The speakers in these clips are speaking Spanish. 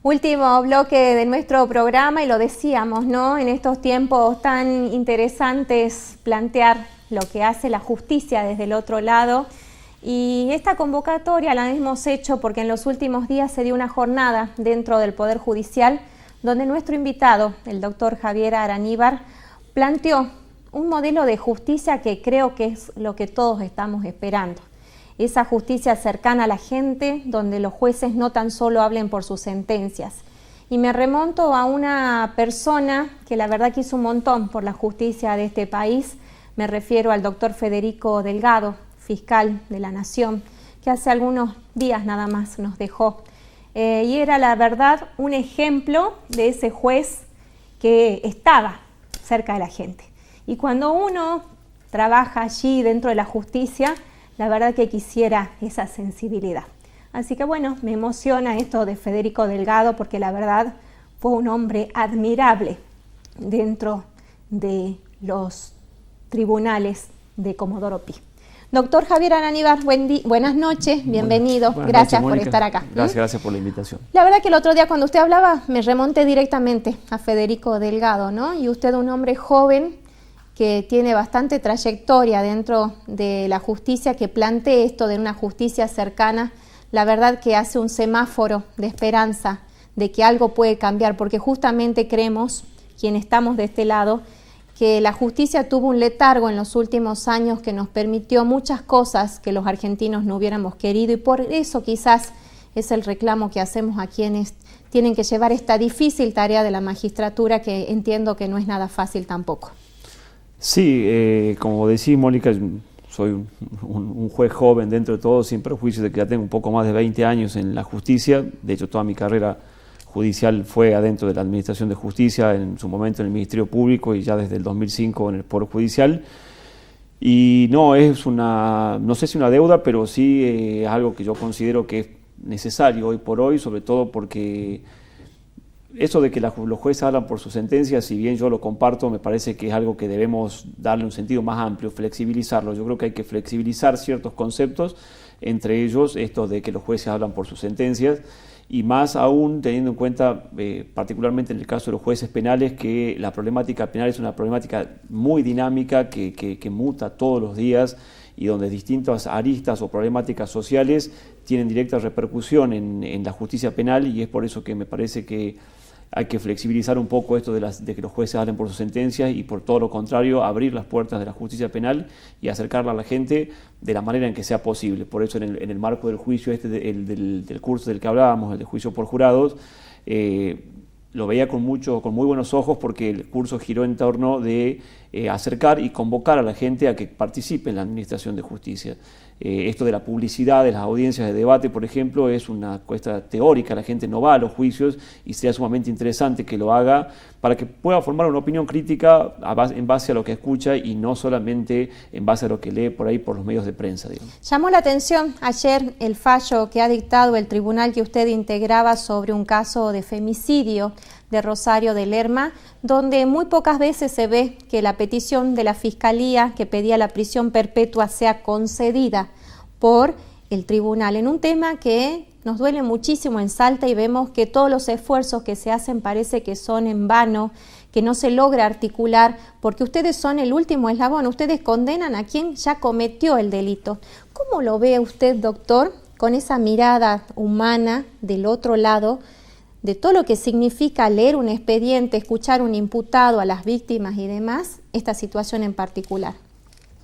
Último bloque de nuestro programa y lo decíamos, ¿no? En estos tiempos tan interesantes plantear lo que hace la justicia desde el otro lado. Y esta convocatoria la hemos hecho porque en los últimos días se dio una jornada dentro del Poder Judicial donde nuestro invitado, el doctor Javier Araníbar, planteó un modelo de justicia que creo que es lo que todos estamos esperando. Esa justicia cercana a la gente, donde los jueces no tan solo hablen por sus sentencias. Y me remonto a una persona que la verdad que hizo un montón por la justicia de este país. Me refiero al doctor Federico Delgado, fiscal de la Nación, que hace algunos días nada más nos dejó. Y era la verdad un ejemplo de ese juez que estaba cerca de la gente. Y cuando uno trabaja allí dentro de la justicia, la verdad que quisiera esa sensibilidad. Así que bueno, me emociona esto de Federico Delgado porque la verdad fue un hombre admirable dentro de los tribunales de Comodoro Pi. Doctor Javier Araníbar, buenas noches, bienvenido, gracias por estar acá. Gracias por la invitación. La verdad que el otro día cuando usted hablaba me remonté directamente a Federico Delgado, ¿no? Y usted un hombre joven que tiene bastante trayectoria dentro de la justicia, que plantee esto de una justicia cercana, la verdad que hace un semáforo de esperanza de que algo puede cambiar, porque justamente creemos, quienes estamos de este lado, que la justicia tuvo un letargo en los últimos años que nos permitió muchas cosas que los argentinos no hubiéramos querido, y por eso quizás es el reclamo que hacemos a quienes tienen que llevar esta difícil tarea de la magistratura, que entiendo que no es nada fácil tampoco. Sí, como decís, Mónica, soy un juez joven dentro de todo, sin prejuicio de que ya tengo un poco más de 20 años en la justicia. De hecho, toda mi carrera judicial fue adentro de la Administración de Justicia, en su momento en el Ministerio Público y ya desde el 2005 en el Poder Judicial. Y no es no sé si una deuda, pero sí es algo que yo considero que es necesario hoy por hoy, sobre todo porque eso de que los jueces hablan por sus sentencias, si bien yo lo comparto, me parece que es algo que debemos darle un sentido más amplio, flexibilizarlo. Yo creo que hay que flexibilizar ciertos conceptos, entre ellos esto de que los jueces hablan por sus sentencias, y más aún teniendo en cuenta, particularmente en el caso de los jueces penales, que la problemática penal es una problemática muy dinámica, que muta todos los días, y donde distintas aristas o problemáticas sociales tienen directa repercusión en la justicia penal, y es por eso que me parece que hay que flexibilizar un poco esto de que los jueces hablen por sus sentencias y por todo lo contrario, abrir las puertas de la justicia penal y acercarla a la gente de la manera en que sea posible. Por eso en el marco del juicio del curso del que hablábamos, el de juicio por jurados, lo veía con muy buenos ojos porque el curso giró en torno de acercar y convocar a la gente a que participe en la administración de justicia. Esto de la publicidad de las audiencias de debate, por ejemplo, es una cuestión teórica, la gente no va a los juicios y sería sumamente interesante que lo haga para que pueda formar una opinión crítica en base a lo que escucha y no solamente en base a lo que lee por ahí por los medios de prensa, digamos. Llamó la atención ayer el fallo que ha dictado el tribunal que usted integraba sobre un caso de femicidio de Rosario de Lerma, donde muy pocas veces se ve que la petición de la Fiscalía que pedía la prisión perpetua sea concedida por el tribunal, en un tema que nos duele muchísimo en Salta y vemos que todos los esfuerzos que se hacen parece que son en vano, que no se logra articular, porque ustedes son el último eslabón, ustedes condenan a quien ya cometió el delito. ¿Cómo lo ve usted, doctor, con esa mirada humana del otro lado, de todo lo que significa leer un expediente, escuchar un imputado, a las víctimas y demás, esta situación en particular?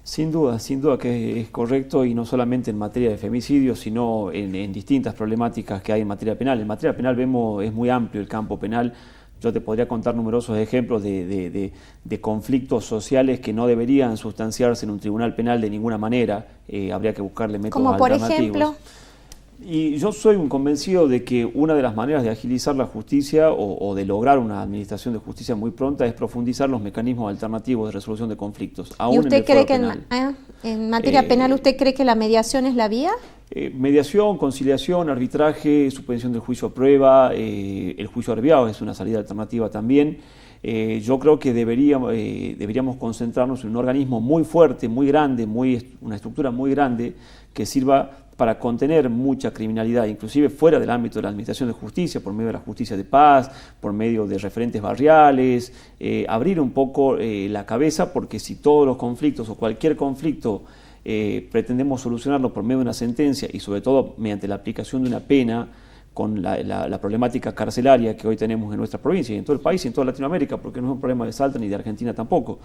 Sin duda que es correcto, y no solamente en materia de femicidio, sino en distintas problemáticas que hay en materia penal. En materia penal es muy amplio el campo penal. Yo te podría contar numerosos ejemplos de conflictos sociales que no deberían sustanciarse en un tribunal penal de ninguna manera. Habría que buscarle métodos alternativos. ¿Como por ejemplo? Y yo soy un convencido de que una de las maneras de agilizar la justicia o de lograr una administración de justicia muy pronta es profundizar los mecanismos alternativos de resolución de conflictos. ¿Y usted cree que en materia penal usted cree que la mediación es la vía? Mediación, conciliación, arbitraje, suspensión del juicio a prueba, el juicio abreviado es una salida alternativa también. Yo creo que deberíamos concentrarnos en un organismo muy fuerte, muy grande, una estructura muy grande que sirva para contener mucha criminalidad, inclusive fuera del ámbito de la administración de justicia, por medio de la justicia de paz, por medio de referentes barriales, abrir un poco la cabeza, porque si todos los conflictos o cualquier conflicto pretendemos solucionarlo por medio de una sentencia y sobre todo mediante la aplicación de una pena, con la problemática carcelaria que hoy tenemos en nuestra provincia y en todo el país y en toda Latinoamérica, porque no es un problema de Salta ni de Argentina tampoco.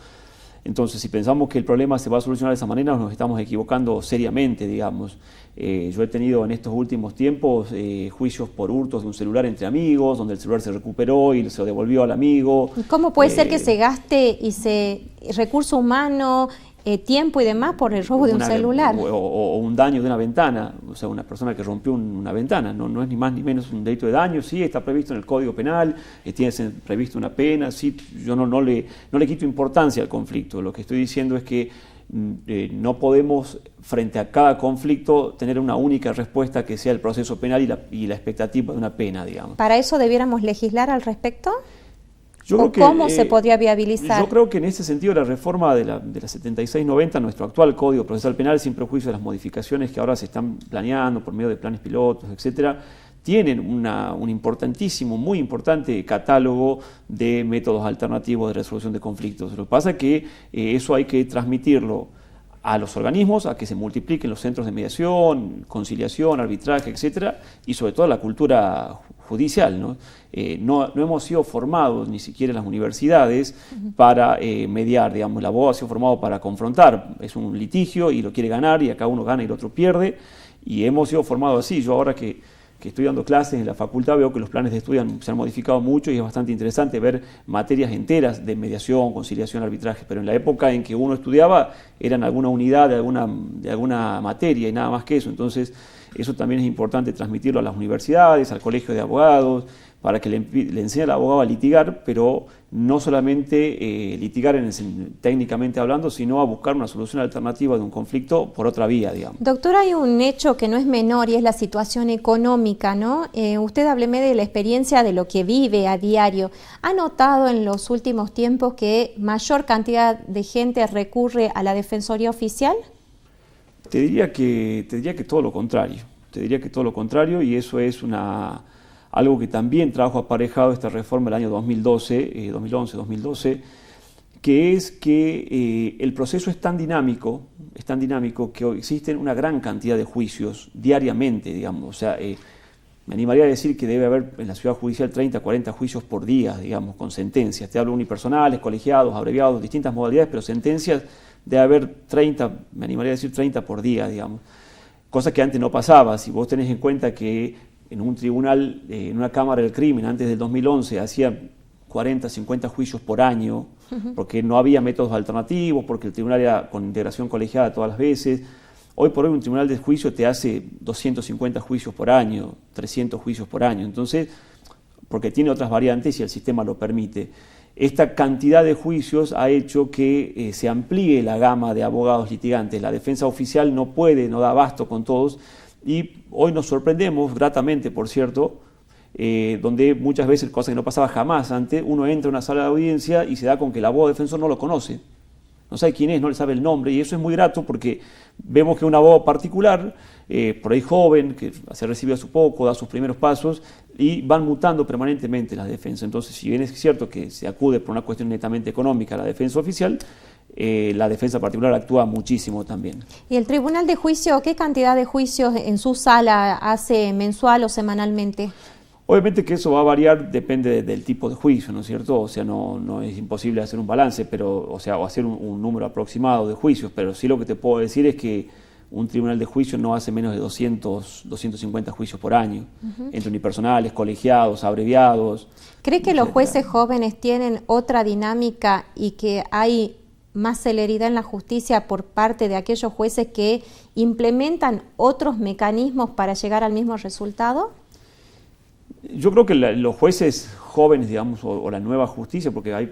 Entonces, si pensamos que el problema se va a solucionar de esa manera, nos estamos equivocando seriamente, digamos. Yo he tenido en estos últimos tiempos juicios por hurtos de un celular entre amigos, donde el celular se recuperó y se lo devolvió al amigo. ¿Y cómo puede ser que se gaste recurso humano, tiempo y demás por el robo de un celular? O un daño de una ventana, o sea, una persona que rompió una ventana, no es ni más ni menos un delito de daño, sí, está previsto en el Código Penal, tiene previsto una pena, sí, yo no le quito importancia al conflicto, lo que estoy diciendo es que no podemos, frente a cada conflicto, tener una única respuesta que sea el proceso penal y la expectativa de una pena, digamos. ¿Para eso debiéramos legislar al respecto? ¿Cómo se podría viabilizar? Yo creo que en ese sentido la reforma de la 7690, nuestro actual Código Procesal Penal, sin prejuicio de las modificaciones que ahora se están planeando por medio de planes pilotos, etcétera, tienen un importantísimo, muy importante catálogo de métodos alternativos de resolución de conflictos. Lo que pasa es que eso hay que transmitirlo a los organismos, a que se multipliquen los centros de mediación, conciliación, arbitraje, etcétera, y sobre todo a la cultura judicial, ¿no? No hemos sido formados, ni siquiera en las universidades, para mediar, digamos. El abogado ha sido formado para confrontar, es un litigio y lo quiere ganar y acá uno gana y el otro pierde, y hemos sido formados así. Yo ahora que estoy dando clases en la facultad veo que los planes de estudio se han modificado mucho y es bastante interesante ver materias enteras de mediación, conciliación, arbitraje, pero en la época en que uno estudiaba eran alguna unidad de alguna materia y nada más que eso. Entonces eso también es importante transmitirlo a las universidades, al colegio de abogados, para que le enseñe al abogado a litigar, pero no solamente litigar técnicamente hablando, sino a buscar una solución alternativa de un conflicto por otra vía, digamos. Doctor, hay un hecho que no es menor y es la situación económica, ¿no? Usted hábleme de la experiencia de lo que vive a diario. ¿Ha notado en los últimos tiempos que mayor cantidad de gente recurre a la Defensoría Oficial? Te diría que todo lo contrario. Te diría que todo lo contrario, y eso es algo que también trajo aparejado esta reforma del año 2011-2012, que es que el proceso es tan dinámico que existen una gran cantidad de juicios diariamente, digamos. O sea, me animaría a decir que debe haber en la ciudad judicial 30, 40 juicios por día, digamos, con sentencias. Te hablo unipersonales, colegiados, abreviados, distintas modalidades, pero sentencias debe haber 30, me animaría a decir 30 por día, digamos. Cosa que antes no pasaba. Si vos tenés en cuenta que en un tribunal, en una cámara del crimen, antes del 2011, hacía 40, 50 juicios por año, porque no había métodos alternativos, porque el tribunal era con integración colegiada todas las veces. Hoy por hoy un tribunal de juicio te hace 250 juicios por año, 300 juicios por año. Entonces, porque tiene otras variantes y el sistema lo permite. Esta cantidad de juicios ha hecho que se amplíe la gama de abogados litigantes. La defensa oficial no da abasto con todos. Y hoy nos sorprendemos, gratamente por cierto, donde muchas veces, cosa que no pasaba jamás antes, uno entra a una sala de audiencia y se da con que el abogado defensor no lo conoce, no sabe quién es, no le sabe el nombre, y eso es muy grato porque vemos que un abogado particular, por ahí joven, que se recibió hace poco, da sus primeros pasos, y van mutando permanentemente las defensas. Entonces, si bien es cierto que se acude por una cuestión netamente económica a la defensa oficial, la defensa particular actúa muchísimo también. ¿Y el Tribunal de Juicio, qué cantidad de juicios en su sala hace mensual o semanalmente? Obviamente que eso va a variar, depende del tipo de juicio, ¿no es cierto? O sea, no es imposible hacer un balance, pero, o hacer un número aproximado de juicios, pero sí lo que te puedo decir es que un tribunal de juicio no hace menos de 250 juicios por año, entre unipersonales, colegiados, abreviados. ¿Cree que los jueces jóvenes tienen otra dinámica y que hay más celeridad en la justicia por parte de aquellos jueces que implementan otros mecanismos para llegar al mismo resultado? Yo creo que los jueces jóvenes, digamos, o la nueva justicia, porque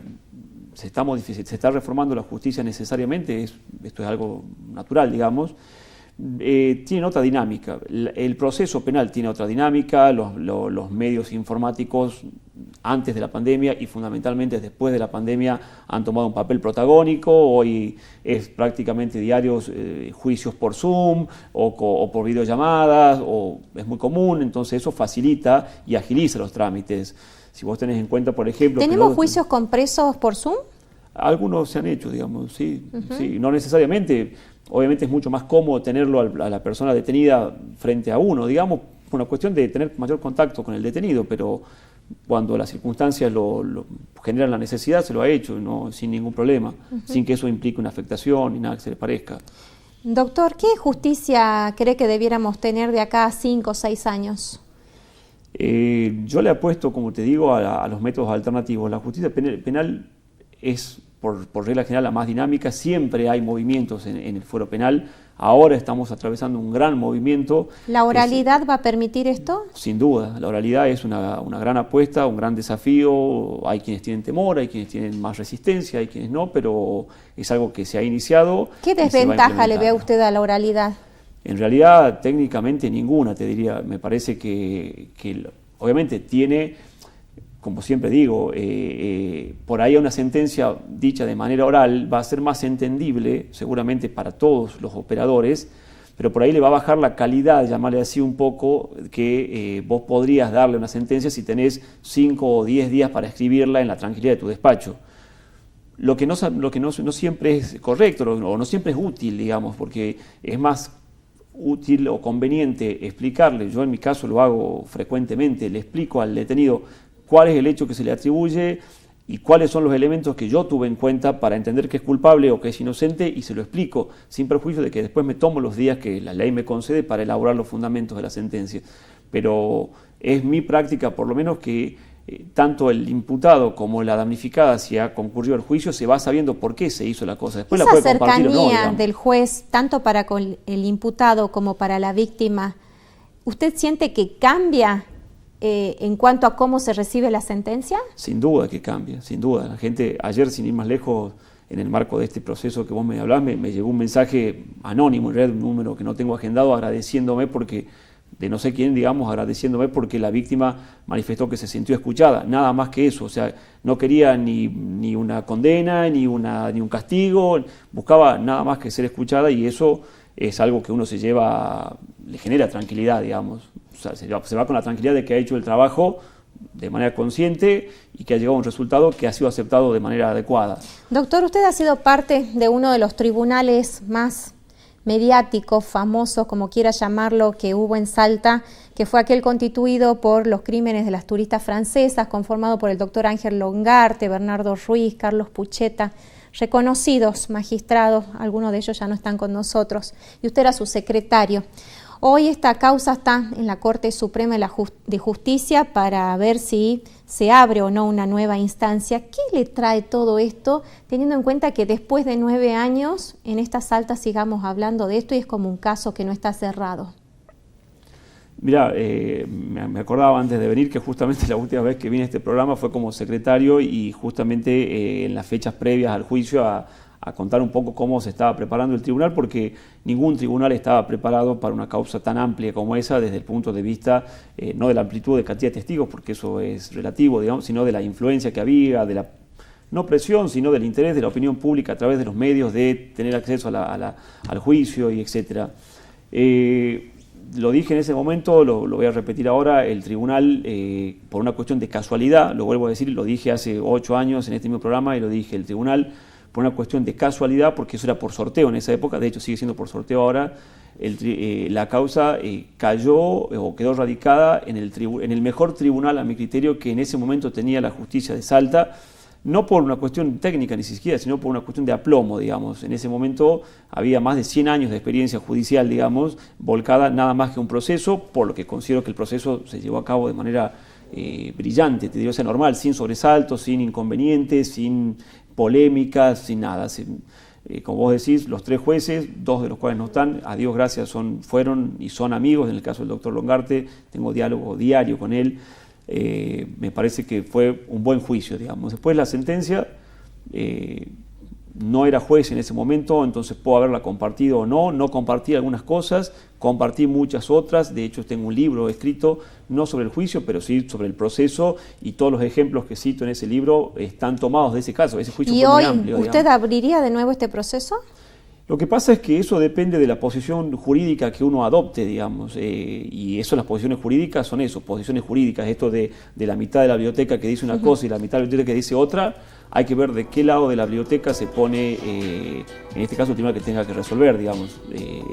se está reformando la justicia necesariamente, esto es algo natural, digamos, tienen otra dinámica. El proceso penal tiene otra dinámica, los medios informáticos antes de la pandemia y fundamentalmente después de la pandemia han tomado un papel protagónico. Hoy es prácticamente diarios juicios por Zoom o por videollamadas, o es muy común, entonces eso facilita y agiliza los trámites. Si vos tenés en cuenta, por ejemplo... ¿Tenemos juicios con presos por Zoom? Algunos se han hecho, digamos, sí, sí, no necesariamente. Obviamente es mucho más cómodo tenerlo a la persona detenida frente a uno, digamos, por una cuestión de tener mayor contacto con el detenido, pero cuando las circunstancias lo generan la necesidad, se lo ha hecho, no, sin ningún problema, sin que eso implique una afectación ni nada que se le parezca. Doctor, ¿qué justicia cree que debiéramos tener de acá a 5 o 6 años? Yo le apuesto, como te digo, a los métodos alternativos. La justicia penal es, por regla general, la más dinámica. Siempre hay movimientos en el fuero penal. Ahora estamos atravesando un gran movimiento. ¿La oralidad va a permitir esto? Sin duda, la oralidad es una gran apuesta, un gran desafío. Hay quienes tienen temor, hay quienes tienen más resistencia, hay quienes no, pero es algo que se ha iniciado. ¿Qué desventaja le ve a usted a la oralidad? En realidad, técnicamente ninguna, te diría. Me parece que obviamente tiene, como siempre digo, por ahí una sentencia dicha de manera oral va a ser más entendible, seguramente para todos los operadores, pero por ahí le va a bajar la calidad, llamarle así un poco, que vos podrías darle una sentencia si tenés 5 o 10 días para escribirla en la tranquilidad de tu despacho. Lo que no siempre es correcto, o no siempre es útil, digamos, porque es más útil o conveniente explicarle. Yo en mi caso lo hago frecuentemente, le explico al detenido cuál es el hecho que se le atribuye y cuáles son los elementos que yo tuve en cuenta para entender que es culpable o que es inocente, y se lo explico sin perjuicio de que después me tomo los días que la ley me concede para elaborar los fundamentos de la sentencia. Pero es mi práctica, por lo menos, que tanto el imputado como la damnificada, si ha concurrido al juicio, se va sabiendo por qué se hizo la cosa. Después esa la puede compartir o no, cercanía del juez, tanto para con el imputado como para la víctima, ¿usted siente que cambia en cuanto a cómo se recibe la sentencia? Sin duda que cambia, sin duda. La gente, ayer, sin ir más lejos, en el marco de este proceso que vos me hablás, me llegó un mensaje anónimo, en realidad un número que no tengo agendado, agradeciéndome porque, de no sé quién, digamos, agradeciéndome porque la víctima manifestó que se sintió escuchada, nada más que eso. O sea, no quería ni una condena, ni un castigo, buscaba nada más que ser escuchada, y eso es algo que uno se lleva, le genera tranquilidad, digamos. O sea, se va con la tranquilidad de que ha hecho el trabajo de manera consciente y que ha llegado a un resultado que ha sido aceptado de manera adecuada. Doctor, usted ha sido parte de uno de los tribunales más mediáticos, famosos, como quiera llamarlo, que hubo en Salta, que fue aquel constituido por los crímenes de las turistas francesas, conformado por el doctor Ángel Longarte, Bernardo Ruiz, Carlos Pucheta, reconocidos magistrados, algunos de ellos ya no están con nosotros, y usted era su secretario. Hoy esta causa está en la Corte Suprema de Justicia para ver si se abre o no una nueva instancia. ¿Qué le trae todo esto, teniendo en cuenta que después de 9 años en esta Salta sigamos hablando de esto y es como un caso que no está cerrado? Mirá, me acordaba antes de venir que justamente la última vez que vine a este programa fue como secretario, y justamente en las fechas previas al juicio a contar un poco cómo se estaba preparando el tribunal, porque ningún tribunal estaba preparado para una causa tan amplia como esa desde el punto de vista no de la amplitud de cantidad de testigos, porque eso es relativo, digamos, sino de la influencia que había, de la no presión, sino del interés de la opinión pública a través de los medios de tener acceso al juicio y etcétera. Lo dije en ese momento, lo voy a repetir ahora. El tribunal, por una cuestión de casualidad, lo vuelvo a decir, lo dije hace 8 años en este mismo programa y lo dije, el tribunal, por una cuestión de casualidad, porque eso era por sorteo en esa época, de hecho sigue siendo por sorteo ahora, la causa cayó o quedó radicada en el mejor tribunal, a mi criterio, que en ese momento tenía la justicia de Salta, no por una cuestión técnica ni siquiera, sino por una cuestión de aplomo, digamos. En ese momento había más de 100 años de experiencia judicial, digamos, volcada nada más que un proceso, por lo que considero que el proceso se llevó a cabo de manera brillante, te diría, o sea, normal, sin sobresaltos, sin inconvenientes, sin polémicas, sin nada. Como vos decís, los 3 jueces, 2 de los cuales no están, a Dios gracias, fueron y son amigos. En el caso del doctor Longarte, tengo diálogo diario con él. Me parece que fue un buen juicio, digamos. Después la sentencia, no era juez en ese momento, entonces puedo haberla compartido o no compartí algunas cosas, compartí muchas otras. De hecho tengo un libro escrito no sobre el juicio, pero sí sobre el proceso, y todos los ejemplos que cito en ese libro están tomados de ese caso. Ese juicio ¿Y fue muy hoy amplio, usted digamos. abriría de nuevo este proceso? Lo que pasa es que eso depende de la posición jurídica que uno adopte, digamos, y eso, las posiciones jurídicas son eso, posiciones jurídicas. Esto de la mitad de la biblioteca que dice una cosa y la mitad de la biblioteca que dice otra, hay que ver de qué lado de la biblioteca se pone, en este caso, el tribunal que tenga que resolver, digamos.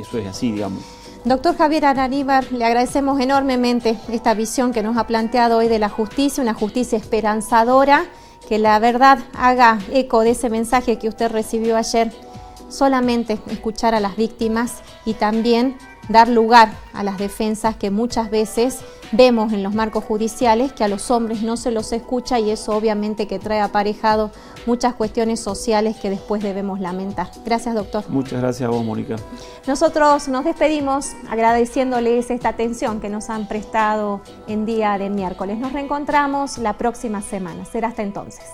Eso es así, digamos. Doctor Javier Araníbar, le agradecemos enormemente esta visión que nos ha planteado hoy de la justicia, una justicia esperanzadora, que la verdad haga eco de ese mensaje que usted recibió ayer. Solamente escuchar a las víctimas y también dar lugar a las defensas que muchas veces vemos en los marcos judiciales, que a los hombres no se los escucha, y eso obviamente que trae aparejado muchas cuestiones sociales que después debemos lamentar. Gracias, doctor. Muchas gracias a vos, Mónica. Nosotros nos despedimos agradeciéndoles esta atención que nos han prestado en día de miércoles. Nos reencontramos la próxima semana. Será hasta entonces.